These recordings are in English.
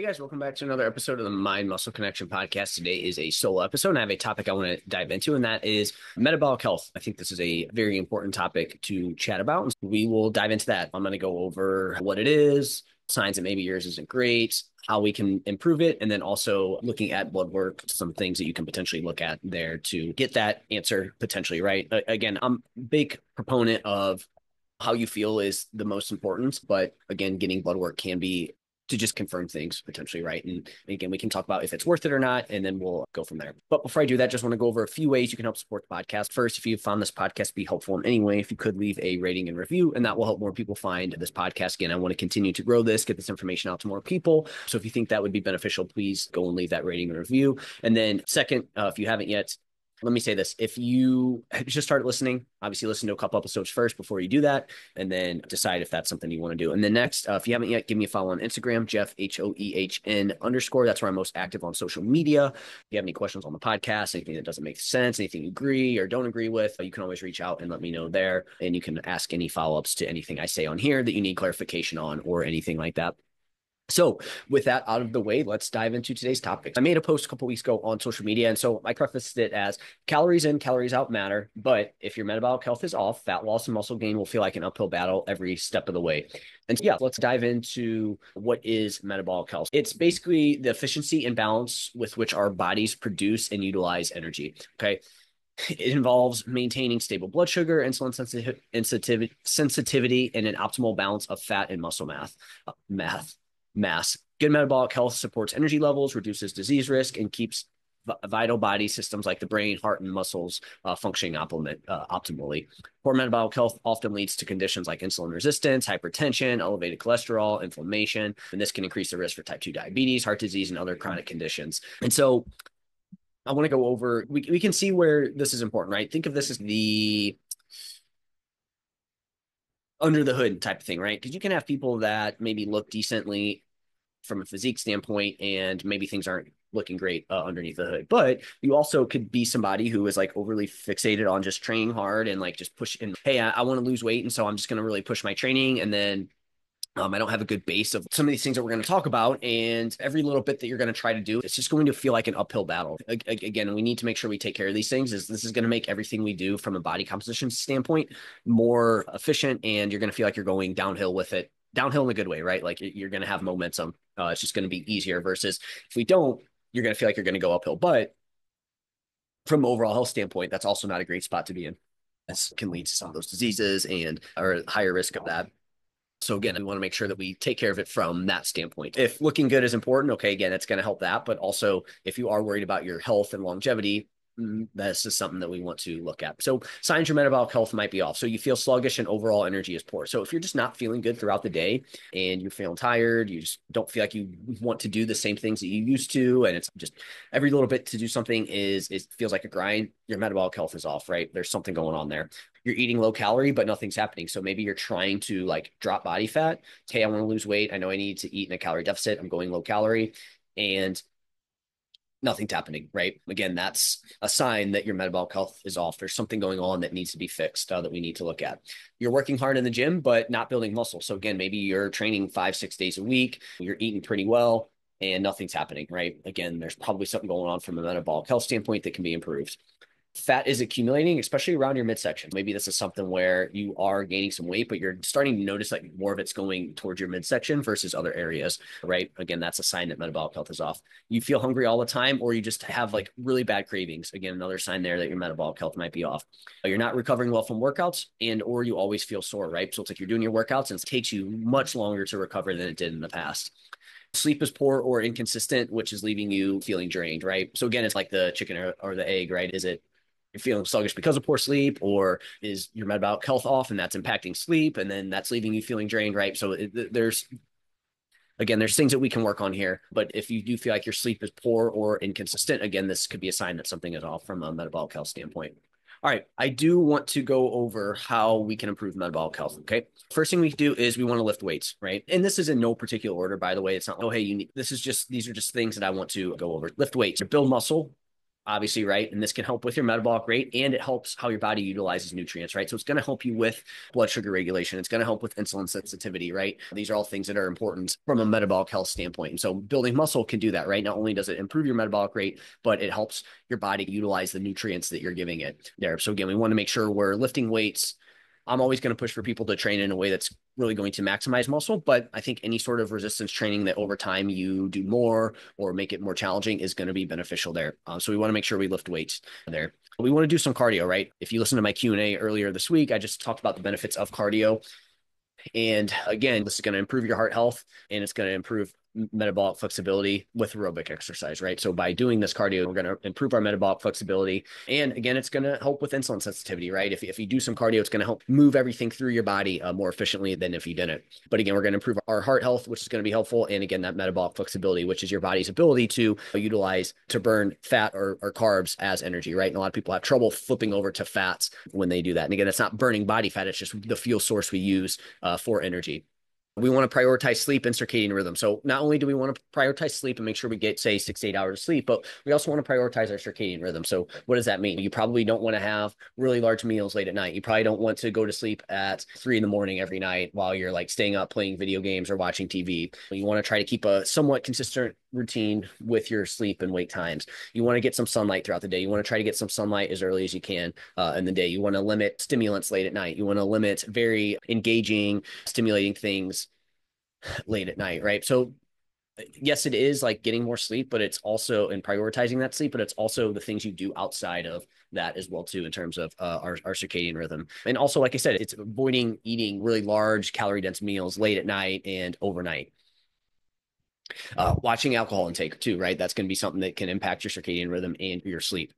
Hey guys, welcome back to another episode of the Mind Muscle Connection podcast. Today is a solo episode, and I have a topic I want to dive into, and that is metabolic health. I think this is a very important topic to chat about, and we will dive into that. I'm going to go over what it is, signs that maybe yours isn't great, how we can improve it, and then also looking at blood work, some things that you can potentially look at there to get that answer potentially right. Again, I'm a big proponent of how you feel is the most important, but again, getting blood work can be to just confirm things potentially, right? And again, we can talk about if it's worth it or not, and then we'll go from there. But before I do that, just want to go over a few ways you can help support the podcast. First, if you found this podcast to be helpful in any way, if you could leave a rating and review, and that will help more people find this podcast. Again, I want to continue to grow this, get this information out to more people. So if you think that would be beneficial, please go and leave that rating and review. And then second, if you haven't yet, let me say this. If you just start listening, obviously listen to a couple episodes first before you do that, and then decide if that's something you want to do. And then next, if you haven't yet, give me a follow on Instagram, Jeff, HOEHN_. That's where I'm most active on social media. If you have any questions on the podcast, anything that doesn't make sense, anything you agree or don't agree with, you can always reach out and let me know there. And you can ask any follow-ups to anything I say on here that you need clarification on or anything like that. So with that out of the way, let's dive into today's topic. I made a post a couple weeks ago on social media, and so I prefaced it as calories in, calories out matter. But if your metabolic health is off, fat loss and muscle gain will feel like an uphill battle every step of the way. And so, yeah, let's dive into what is metabolic health. It's basically the efficiency and balance with which our bodies produce and utilize energy. Okay. It involves maintaining stable blood sugar, insulin sensitivity, and an optimal balance of fat and muscle mass. Good metabolic health supports energy levels, reduces disease risk, and keeps vital body systems like the brain, heart, and muscles functioning optimally. Poor metabolic health often leads to conditions like insulin resistance, hypertension, elevated cholesterol, inflammation, and this can increase the risk for type 2 diabetes, heart disease, and other chronic conditions. And so I want to go over, we can see where this is important, right? Think of this as the under the hood type of thing, right? Because you can have people that maybe look decently from a physique standpoint, and maybe things aren't looking great underneath the hood. But you also could be somebody who is like overly fixated on just training hard and like just push and hey, I want to lose weight, and so I'm just going to really push my training, and then I don't have a good base of some of these things that we're going to talk about. And every little bit that you're going to try to do, it's just going to feel like an uphill battle. Again, we need to make sure we take care of these things. This is going to make everything we do from a body composition standpoint more efficient. And you're going to feel like you're going downhill with it, downhill in a good way, right? Like you're going to have momentum. It's just going to be easier versus if we don't, you're going to feel like you're going to go uphill. But from an overall health standpoint, that's also not a great spot to be in. This can lead to some of those diseases and or higher risk of that. So again, we want to make sure that we take care of it from that standpoint. If looking good is important, okay, again, it's going to help that. But also, if you are worried about your health and longevity, this is something that we want to look at. So signs your metabolic health might be off. So you feel sluggish and overall energy is poor. So if you're just not feeling good throughout the day and you're feeling tired, you just don't feel like you want to do the same things that you used to, and it's just every little bit to do something is feels like a grind, your metabolic health is off, right? There's something going on there. You're eating low calorie, but nothing's happening. So maybe you're trying to like drop body fat. Hey, I want to lose weight. I know I need to eat in a calorie deficit. I'm going low calorie and nothing's happening, right? Again, that's a sign that your metabolic health is off. There's something going on that needs to be fixed that we need to look at. You're working hard in the gym, but not building muscle. So again, maybe you're training 5-6 days a week. You're eating pretty well and nothing's happening, right? Again, there's probably something going on from a metabolic health standpoint that can be improved. Fat is accumulating, especially around your midsection. Maybe this is something where you are gaining some weight, but you're starting to notice like more of it's going towards your midsection versus other areas, right? Again, that's a sign that metabolic health is off. You feel hungry all the time, or you just have like really bad cravings. Again, another sign there that your metabolic health might be off. You're not recovering well from workouts, and or you always feel sore, right? So it's like you're doing your workouts and it takes you much longer to recover than it did in the past. Sleep is poor or inconsistent, which is leaving you feeling drained, right? So again, it's like the chicken or the egg, right? Is it you're feeling sluggish because of poor sleep, or is your metabolic health off and that's impacting sleep and then that's leaving you feeling drained, right? So there's things that we can work on here. But if you do feel like your sleep is poor or inconsistent, again, this could be a sign that something is off from a metabolic health standpoint. All right, I do want to go over how we can improve metabolic health, okay? First thing we do is we want to lift weights, right? And this is in no particular order, by the way. It's not, oh, hey, these are just things that I want to go over. Lift weights, build muscle, obviously, right? And this can help with your metabolic rate and it helps how your body utilizes nutrients, right? So it's going to help you with blood sugar regulation. It's going to help with insulin sensitivity, right? These are all things that are important from a metabolic health standpoint. And so building muscle can do that, right? Not only does it improve your metabolic rate, but it helps your body utilize the nutrients that you're giving it there. So again, we want to make sure we're lifting weights. I'm always going to push for people to train in a way that's really going to maximize muscle. But I think any sort of resistance training that over time you do more or make it more challenging is going to be beneficial there. So we want to make sure we lift weights there. We want to do some cardio, right? If you listen to my Q&A earlier this week, I just talked about the benefits of cardio. And again, this is going to improve your heart health and it's going to improve metabolic flexibility with aerobic exercise, right? So by doing this cardio, we're going to improve our metabolic flexibility. And again, it's going to help with insulin sensitivity, right? If you do some cardio, it's going to help move everything through your body more efficiently than if you didn't. But again, we're going to improve our heart health, which is going to be helpful. And again, that metabolic flexibility, which is your body's ability to utilize to burn fat or carbs as energy, right? And a lot of people have trouble flipping over to fats when they do that. And again, it's not burning body fat. It's just the fuel source we use for energy. We want to prioritize sleep and circadian rhythm. So not only do we want to prioritize sleep and make sure we get, say, 6 to 8 hours of sleep, but we also want to prioritize our circadian rhythm. So what does that mean? You probably don't want to have really large meals late at night. You probably don't want to go to sleep at 3 in the morning every night while you're like staying up playing video games or watching TV. You want to try to keep a somewhat consistent routine with your sleep and wake times. You want to get some sunlight throughout the day. You want to try to get some sunlight as early as you can in the day. You want to limit stimulants late at night. You want to limit very engaging, stimulating things late at night, right? So yes, it is like getting more sleep, but it's also in prioritizing that sleep, but it's also the things you do outside of that as well too in terms of our circadian rhythm. And also, like I said, it's avoiding eating really large calorie dense meals late at night and overnight. Watching alcohol intake too, right? That's going to be something that can impact your circadian rhythm and your sleep.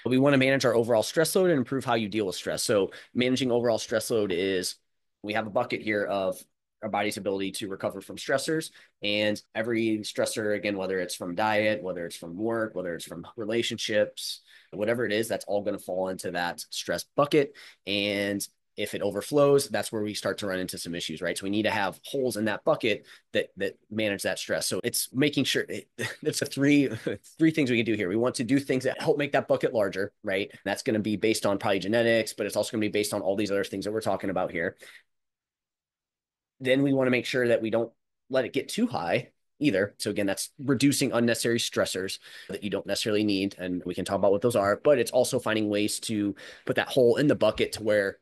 We want to manage our overall stress load and improve how you deal with stress. So managing overall stress load is we have a bucket here of our body's ability to recover from stressors, and every stressor, again, whether it's from diet, whether it's from work, whether it's from relationships, whatever it is, that's all going to fall into that stress bucket. And if it overflows, that's where we start to run into some issues, right? So we need to have holes in that bucket that manage that stress. So it's making sure it's three things we can do here. We want to do things that help make that bucket larger, right? And that's going to be based on probably genetics, but it's also going to be based on all these other things that we're talking about here. Then we want to make sure that we don't let it get too high either. So again, that's reducing unnecessary stressors that you don't necessarily need. And we can talk about what those are, but it's also finding ways to put that hole in the bucket to where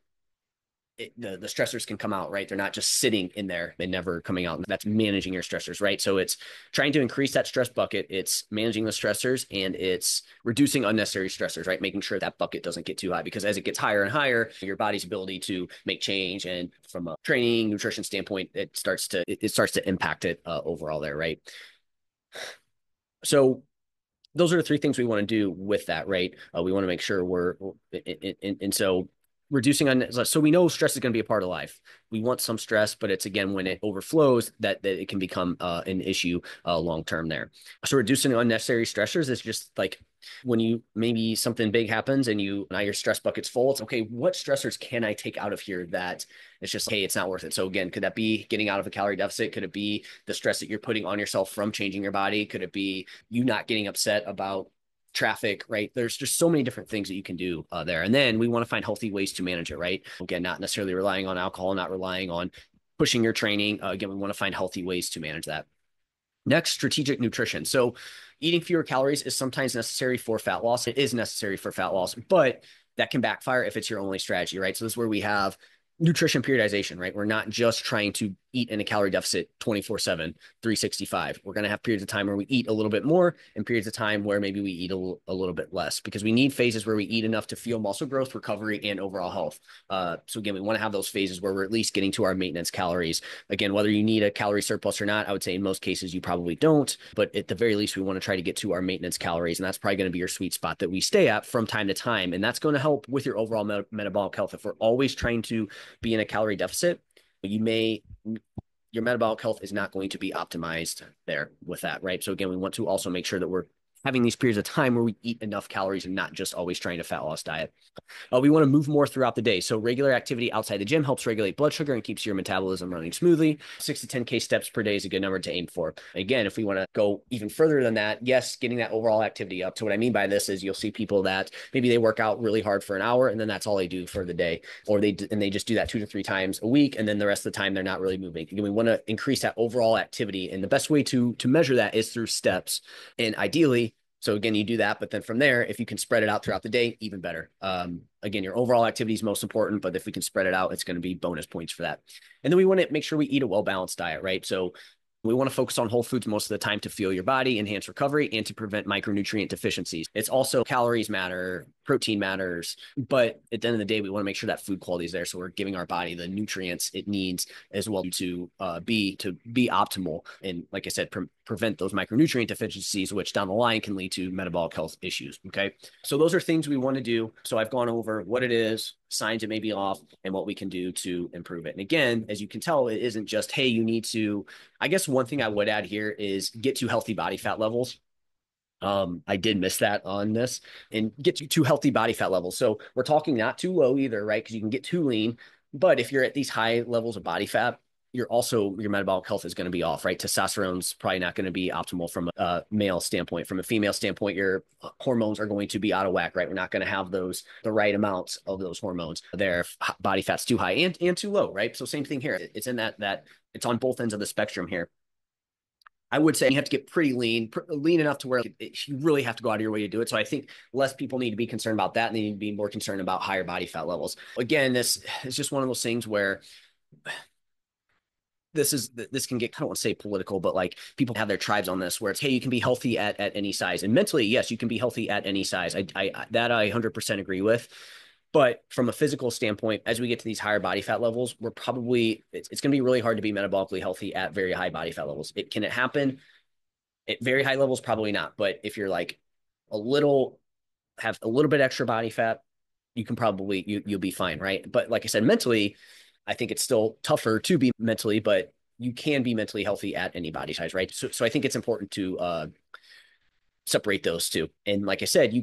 the stressors can come out, right? They're not just sitting in there and never coming out. That's managing your stressors, right? So it's trying to increase that stress bucket. It's managing the stressors and it's reducing unnecessary stressors, right? Making sure that bucket doesn't get too high because as it gets higher and higher, your body's ability to make change and from a training, nutrition standpoint, it starts to impact it overall there, right? So those are the three things we want to do with that, right? We want to make sure and so reducing on so we know stress is going to be a part of life. We want some stress, but it's again when it overflows that it can become an issue long term there. So reducing unnecessary stressors is just like when you maybe something big happens and now your stress bucket's full. It's okay. What stressors can I take out of here that it's just hey, it's not worth it. So again, could that be getting out of a calorie deficit? Could it be the stress that you're putting on yourself from changing your body? Could it be you not getting upset about traffic, right? There's just so many different things that you can do there. And then we want to find healthy ways to manage it, right? Again, not necessarily relying on alcohol, not relying on pushing your training. Again, we want to find healthy ways to manage that. Next, strategic nutrition. So eating fewer calories is sometimes necessary for fat loss. It is necessary for fat loss, but that can backfire if it's your only strategy, right? So this is where we have nutrition periodization, right? We're not just trying to eat in a calorie deficit 24/7, 365. We're going to have periods of time where we eat a little bit more and periods of time where maybe we eat a little bit less because we need phases where we eat enough to fuel muscle growth, recovery, and overall health. So again, we want to have those phases where we're at least getting to our maintenance calories. Again, whether you need a calorie surplus or not, I would say in most cases you probably don't, but at the very least, we want to try to get to our maintenance calories. And that's probably going to be your sweet spot that we stay at from time to time. And that's going to help with your overall metabolic health. If we're always trying to be in a calorie deficit, your metabolic health is not going to be optimized there with that, right? So again, we want to also make sure that we're having these periods of time where we eat enough calories and not just always trying to fat loss diet. We want to move more throughout the day. So regular activity outside the gym helps regulate blood sugar and keeps your metabolism running smoothly. 6 to 10K steps per day is a good number to aim for. Again, if we want to go even further than that, yes, getting that overall activity up. So what I mean by this is you'll see people that maybe they work out really hard for an hour and then that's all they do for the day, or they just do that 2 to 3 times a week, and then the rest of the time they're not really moving. Again, we want to increase that overall activity, and the best way to measure that is through steps, and ideally. So again, you do that, but then from there, if you can spread it out throughout the day, even better. Again, your overall activity is most important, but if we can spread it out, it's going to be bonus points for that. And then we want to make sure we eat a well-balanced diet, right? So we want to focus on whole foods most of the time to fuel your body, enhance recovery, and to prevent micronutrient deficiencies. It's also calories matter, protein matters, but at the end of the day, we want to make sure that food quality is there. So we're giving our body the nutrients it needs as well to be optimal. And like I said, prevent those micronutrient deficiencies, which down the line can lead to metabolic health issues. Okay. So those are things we want to do. So I've gone over what it is, signs it may be off, and what we can do to improve it. And again, as you can tell, it isn't just, hey, you need to, I guess one thing I would add here is get to healthy body fat levels. I did miss that on this, and get to healthy body fat levels. So we're talking not too low either, right? Because you can get too lean, but if you're at these high levels of body fat, your metabolic health is going to be off, right? Testosterone's probably not going to be optimal from a male standpoint. From a female standpoint, your hormones are going to be out of whack, right? We're not going to have the right amounts of those hormones there if body fat's too high and too low, right? So same thing here. It's in that it's on both ends of the spectrum here. I would say you have to get pretty lean enough to where you really have to go out of your way to do it. So I think less people need to be concerned about that, and they need to be more concerned about higher body fat levels. Again, this is just one of those things where this can get, I don't want to say political, but like people have their tribes on this where it's, hey, you can be healthy at any size. And mentally, yes, you can be healthy at any size. I 100% agree with. But from a physical standpoint, as we get to these higher body fat levels, it's going to be really hard to be metabolically healthy at very high body fat levels. Can it happen at very high levels? Probably not. But if you're like have a little bit extra body fat, you can probably, you'll be fine. Right. But like I said, mentally, I think it's still tougher to be mentally, but you can be mentally healthy at any body size. Right. So I think it's important to separate those two. And like I said, you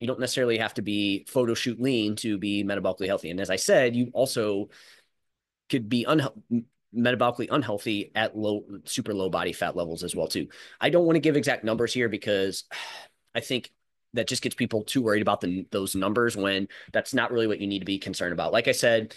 don't necessarily have to be photo shoot lean to be metabolically healthy. And as I said, you also could be metabolically unhealthy at super low body fat levels as well too. I don't want to give exact numbers here because I think that just gets people too worried about those numbers when that's not really what you need to be concerned about. Like I said,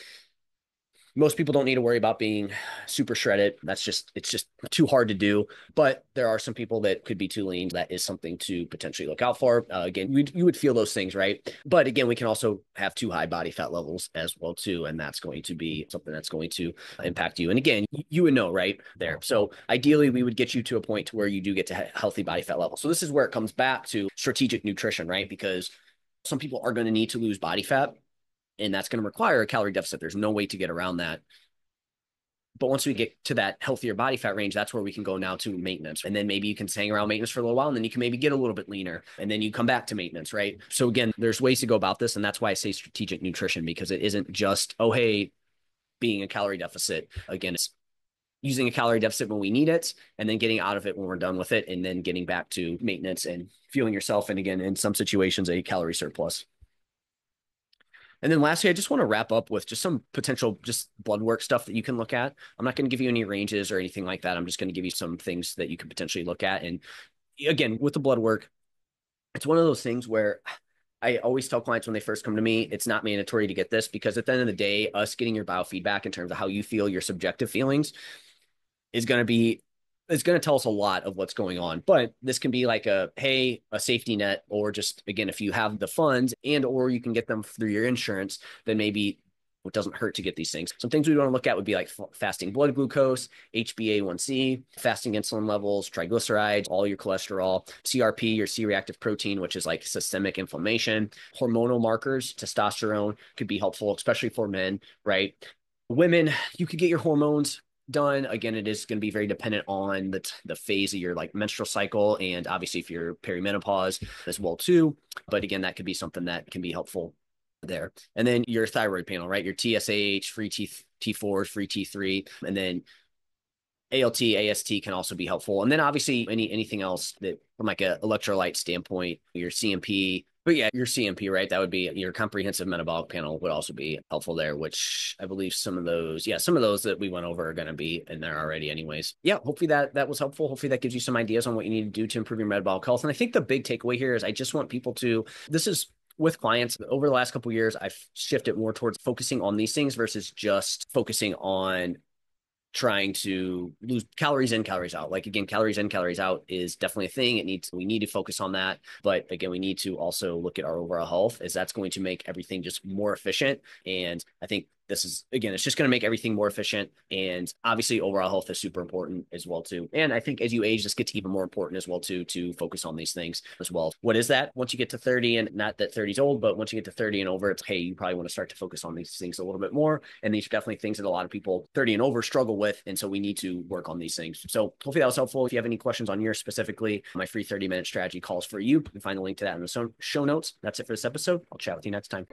most people don't need to worry about being super shredded. It's just too hard to do. But there are some people that could be too lean. That is something to potentially look out for. Again, you would feel those things, right? But again, we can also have too high body fat levels as well too, and that's going to be something that's going to impact you. And again, you would know right there. So ideally, we would get you to a point to where you do get to healthy body fat levels. So this is where it comes back to strategic nutrition, right? Because some people are going to need to lose body fat, and that's going to require a calorie deficit. There's no way to get around that. But once we get to that healthier body fat range, that's where we can go now to maintenance. And then maybe you can hang around maintenance for a little while, and then you can maybe get a little bit leaner, and then you come back to maintenance, right? So again, there's ways to go about this. And that's why I say strategic nutrition, because it isn't just, oh, hey, being a calorie deficit. Again, it's using a calorie deficit when we need it, and then getting out of it when we're done with it, and then getting back to maintenance and fueling yourself. And again, in some situations, a calorie surplus. And then lastly, I just want to wrap up with just some potential just blood work stuff that you can look at. I'm not going to give you any ranges or anything like that. I'm just going to give you some things that you could potentially look at. And again, with the blood work, it's one of those things where I always tell clients when they first come to me, it's not mandatory to get this, because at the end of the day, us getting your biofeedback in terms of how you feel, your subjective feelings, is going to be it's going to tell us a lot of what's going on. But this can be like a safety net, or just, again, if you have the funds or you can get them through your insurance, then maybe it doesn't hurt to get these things. Some things we want to look at would be like fasting blood glucose, HbA1c, fasting insulin levels, triglycerides, all your cholesterol, CRP, your C-reactive protein, which is like systemic inflammation, hormonal markers, testosterone could be helpful, especially for men, right? Women, you could get your hormones done. Again, it is going to be very dependent on the phase of your like menstrual cycle, and obviously if you're perimenopause as well too. But again, that could be something that can be helpful there. And then your thyroid panel, right? Your TSH, free T4, free T3, and then ALT, AST can also be helpful. And then obviously anything else that from like a electrolyte standpoint, your CMP, but yeah, your CMP, right? That would be your comprehensive metabolic panel would also be helpful there, which I believe some of those that we went over are going to be in there already anyways. Yeah, hopefully that was helpful. Hopefully that gives you some ideas on what you need to do to improve your metabolic health. And I think the big takeaway here is I just want people to, this is with clients over the last couple of years, I've shifted more towards focusing on these things versus just focusing on trying to lose calories in, calories out. Like again, calories in, calories out is definitely a thing. We need to focus on that. But again, we need to also look at our overall health, as that's going to make everything just more efficient. And I think this is, again, it's just going to make everything more efficient. And obviously overall health is super important as well too. And I think as you age, this gets even more important as well too, to focus on these things as well. What is that? Once you get to 30, and not that 30 is old, but once you get to 30 and over, it's, hey, you probably want to start to focus on these things a little bit more. And these are definitely things that a lot of people 30 and over struggle with. And so we need to work on these things. So hopefully that was helpful. If you have any questions on yours specifically, my free 30-minute strategy calls for you. You can find the link to that in the show notes. That's it for this episode. I'll chat with you next time.